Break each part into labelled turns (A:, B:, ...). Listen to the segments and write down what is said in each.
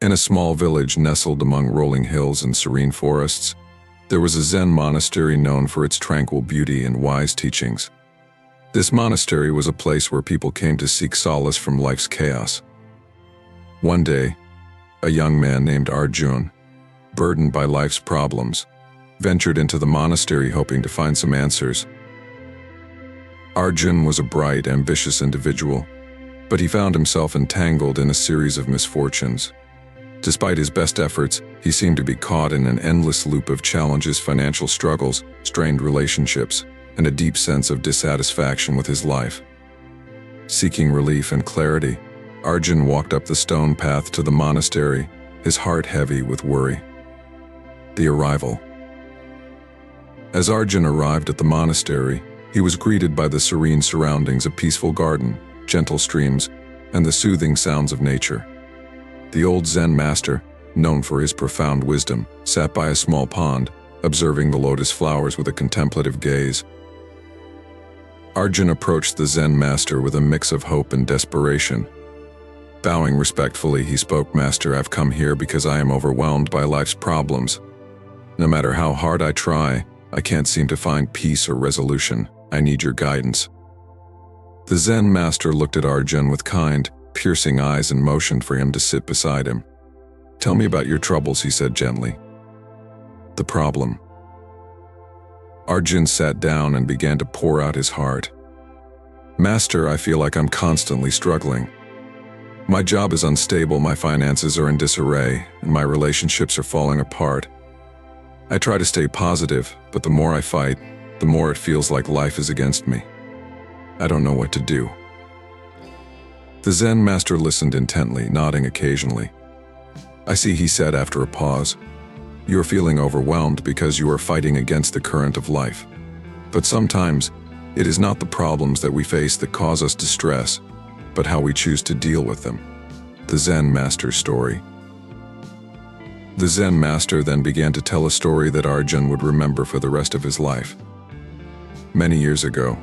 A: In a small village nestled among rolling hills and serene forests, there was a Zen monastery known for its tranquil beauty and wise teachings. This monastery was a place where people came to seek solace from life's chaos. One day, a young man named Arjun, burdened by life's problems, ventured into the monastery hoping to find some answers. Arjun was a bright, ambitious individual, but he found himself entangled in a series of misfortunes. Despite his best efforts, he seemed to be caught in an endless loop of challenges, financial struggles, strained relationships, and a deep sense of dissatisfaction with his life. Seeking relief and clarity, Arjun walked up the stone path to the monastery, his heart heavy with worry. The arrival. As Arjun arrived at the monastery, he was greeted by the serene surroundings, a peaceful garden, gentle streams, and the soothing sounds of nature. The old Zen Master, known for his profound wisdom, sat by a small pond, observing the lotus flowers with a contemplative gaze. Arjun approached the Zen Master with a mix of hope and desperation. Bowing respectfully, he spoke, "Master, I've come here because I am overwhelmed by life's problems. No matter how hard I try, I can't seem to find peace or resolution. I need your guidance." The Zen Master looked at Arjun with kind, piercing eyes and motioned for him to sit beside him. "Tell me about your troubles," he said gently. The problem. Arjun sat down and began to pour out his heart. "Master, I feel like I'm constantly struggling. My job is unstable, my finances are in disarray, and my relationships are falling apart. I try to stay positive, but the more I fight, the more it feels like life is against me. I don't know what to do." The Zen Master listened intently, nodding occasionally. "I see," he said after a pause. "You are feeling overwhelmed because you are fighting against the current of life. But sometimes, it is not the problems that we face that cause us distress, but how we choose to deal with them." The Zen Master's story. The Zen Master then began to tell a story that Arjun would remember for the rest of his life. Many years ago,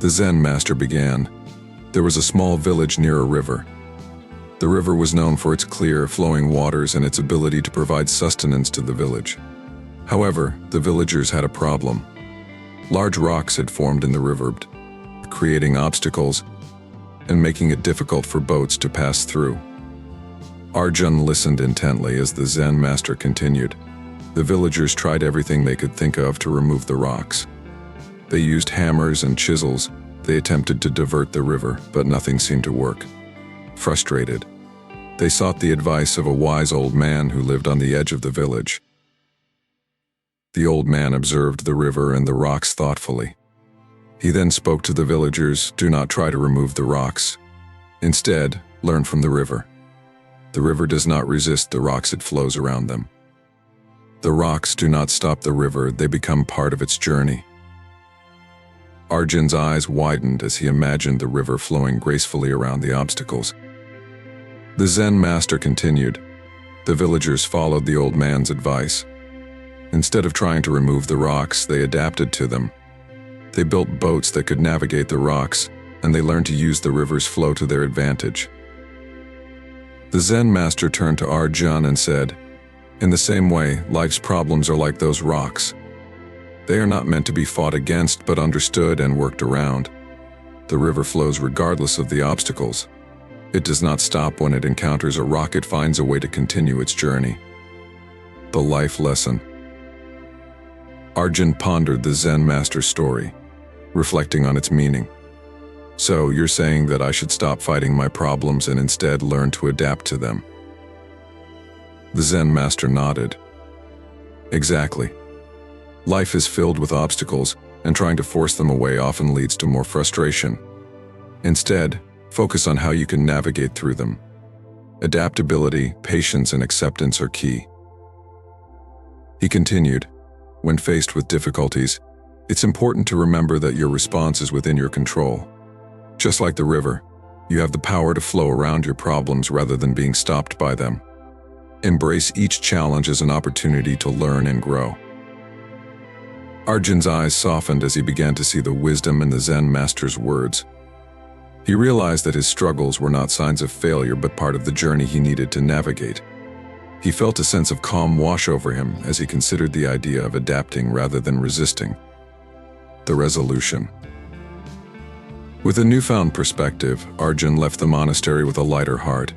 A: the Zen Master began, there was a small village near a river. The river was known for its clear, flowing waters and its ability to provide sustenance to the village. However, the villagers had a problem. Large rocks had formed in the river, creating obstacles and making it difficult for boats to pass through. Arjun listened intently as the Zen Master continued. The villagers tried everything they could think of to remove the rocks. They used hammers and chisels. They attempted to divert the river, but nothing seemed to work. Frustrated, they sought the advice of a wise old man who lived on the edge of the village. The old man observed the river and the rocks thoughtfully. He then spoke to the villagers, "Do not try to remove the rocks. Instead, learn from the river. The river does not resist the rocks, it flows around them. The rocks do not stop the river, they become part of its journey." Arjun's eyes widened as he imagined the river flowing gracefully around the obstacles. The Zen Master continued. The villagers followed the old man's advice. Instead of trying to remove the rocks, they adapted to them. They built boats that could navigate the rocks, and they learned to use the river's flow to their advantage. The Zen Master turned to Arjun and said, "In the same way, life's problems are like those rocks. They are not meant to be fought against, but understood and worked around. The river flows regardless of the obstacles. It does not stop when it encounters a rock, it finds a way to continue its journey." The life lesson. Arjun pondered the Zen Master's story, reflecting on its meaning. "So, you're saying that I should stop fighting my problems and instead learn to adapt to them?" The Zen Master nodded. "Exactly. Life is filled with obstacles, and trying to force them away often leads to more frustration. Instead, focus on how you can navigate through them. Adaptability, patience, and acceptance are key." He continued, "When faced with difficulties, it's important to remember that your response is within your control. Just like the river, you have the power to flow around your problems rather than being stopped by them. Embrace each challenge as an opportunity to learn and grow." Arjun's eyes softened as he began to see the wisdom in the Zen Master's words. He realized that his struggles were not signs of failure but part of the journey he needed to navigate. He felt a sense of calm wash over him as he considered the idea of adapting rather than resisting. The resolution. With a newfound perspective, Arjun left the monastery with a lighter heart.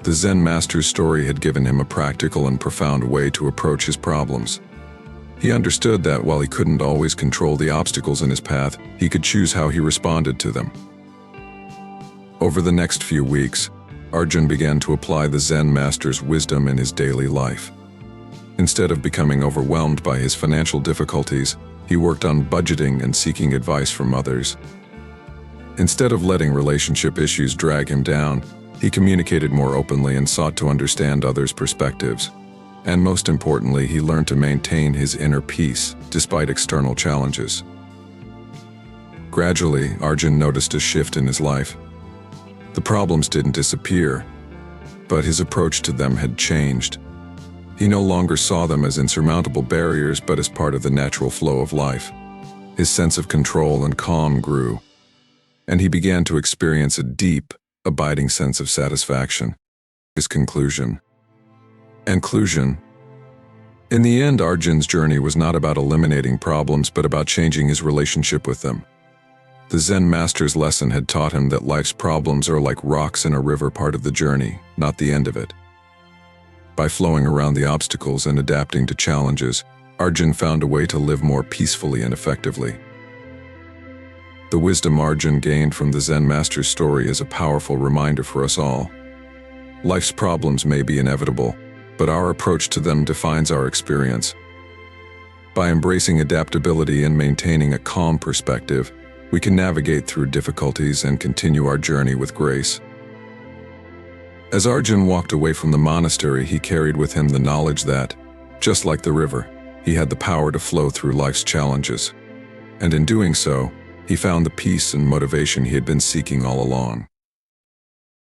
A: The Zen Master's story had given him a practical and profound way to approach his problems. He understood that while he couldn't always control the obstacles in his path, he could choose how he responded to them. Over the next few weeks, Arjun began to apply the Zen Master's wisdom in his daily life. Instead of becoming overwhelmed by his financial difficulties, he worked on budgeting and seeking advice from others. Instead of letting relationship issues drag him down, he communicated more openly and sought to understand others' perspectives. And most importantly, he learned to maintain his inner peace despite external challenges. Gradually, Arjun noticed a shift in his life. The problems didn't disappear, but his approach to them had changed. He no longer saw them as insurmountable barriers but as part of the natural flow of life. His sense of control and calm grew, and he began to experience a deep, abiding sense of satisfaction. His conclusion. Inclusion. In the end, Arjun's journey was not about eliminating problems but about changing his relationship with them. The Zen Master's lesson had taught him that life's problems are like rocks in a river, part of the journey, not the end of it. By flowing around the obstacles and adapting to challenges, Arjun found a way to live more peacefully and effectively. The wisdom Arjun gained from the Zen Master's story is a powerful reminder for us all. Life's problems may be inevitable, but our approach to them defines our experience. By embracing adaptability and maintaining a calm perspective, we can navigate through difficulties and continue our journey with grace. As Arjun walked away from the monastery, he carried with him the knowledge that, just like the river, he had the power to flow through life's challenges. And in doing so, he found the peace and motivation he had been seeking all along.